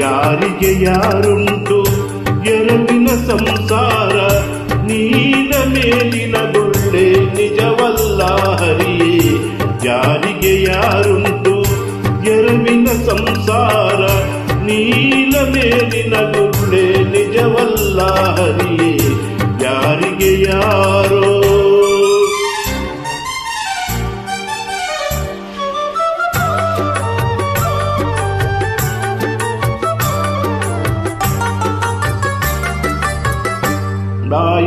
ಯಾರಿಗೆ ಯಾರುಂಟು ಎರವಿನ ಸಂಸಾರ, ನೀನ ಮೇಲಿನ ಗುಳ್ಳೆ ನಿಜವಲ್ಲ ಹರಿಯೇ. ಯಾರಿಗೆ ಯಾರುಂಟು ಎರವಿನ ಸಂಸಾರ, ನೀಲ ಮೇಲಿನ ಗುಳ್ಳೆ ನಿಜವಲ್ಲ ಹರಿಯೇ. ಯಾರಿಗೆ ಯಾರೋ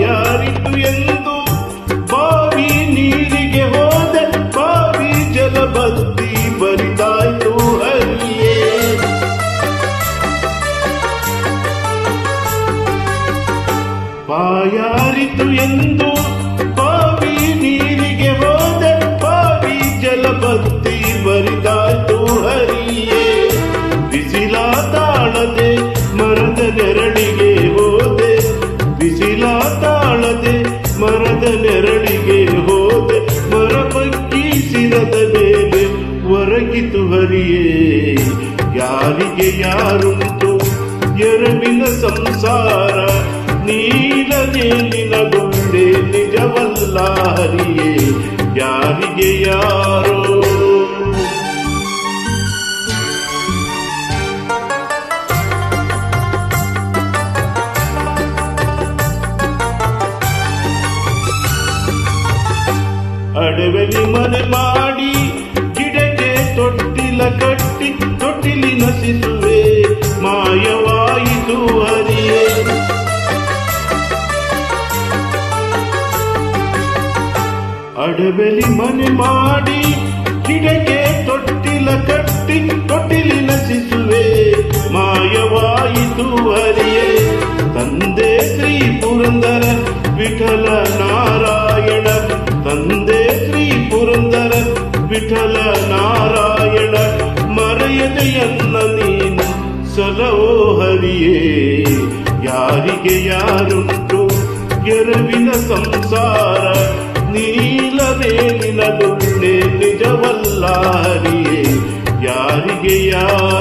ಯಾರಿತು ಎಂದು ಬಾವಿ ನೀರಿಗೆ ಹೋದೆ, ಬಾವಿ ಜಲಬತ್ತಿ ಬರಿದಾಯ್ತು ಹರಿಯೇ. ಯಾರಿತು ಎಂದು ಬಾವಿ ನೀರಿಗೆ ಹೋದೆ, ಬಾವಿ ಜಲಬತ್ತಿ ಬರಿದಾಯ್ತು ಹರಿಯೇ. ಬಿಸಿಲ ತಾಳದೆ ಮರದ ನೆರಳಿಗೆ ಹೋದೆ, ಬಿಸಿಲ ತಾಳದೆ ಮರದ ನೆರಳಿಗೆ ಹೋದೆ, ಮರ ಬಗ್ಗಿ ಸಿರದ ಮೇಲೆ ಒರಗಿತು ಹರಿಯೇ. ಯಾರಿಗೆ ಯಾರುಂಟು ಎರವಿನ ಸಂಸಾರ, ನೀಲ ಮೇಲಿನ ಗುಂಡೆ ನಿಜವಲ್ಲ ಹರಿಯೇ. ಯಾರಿಗೆ ಯಾರೋ ಅಡವೆಲಿ ಮನೆ ಮಾಡಿ ಗಿಡಕ್ಕೆ ತೊಟ್ಟಿಲ ಕಟ್ಟಿ ತೊಟ್ಟಿಲಿನ ಶಿಶುವೆ ಮಾಯವಾಯಿತು ಹರಿಯೇ. ಅಡವೆಲಿ ಮನೆ ಮಾಡಿ ಗಿಡಕ್ಕೆ ತೊಟ್ಟಿಲ ಕಟ್ಟಿ ತೊಟ್ಟಿಲಿನ ಶಿಶುವೆ ಮಾಯವಾಯಿತು ಹರಿಯೇ. ತಂದೆ ಶ್ರೀ ಪುರಂದರ ವಿಠಲ ನಾರಾಯಣ, ತಂದೆ ಶ್ರೀ ಪುರಂದರ ವಿಠಲ ನಾರಾಯಣ, ಮರೆಯದೆಯನ್ನ ನೀನು ಸಲವೋ ಹರಿಯೇ. ಯಾರಿಗೆ ಯಾರುಂಟು ಎರವಿನ ಸಂಸಾರ, ನೀಲ ಮೇಲಿನ ಗುಳ್ಳೆ ನಿಜವಲ್ಲ ಹರಿಯೇ. ಯಾರಿಗೆ ಯಾರು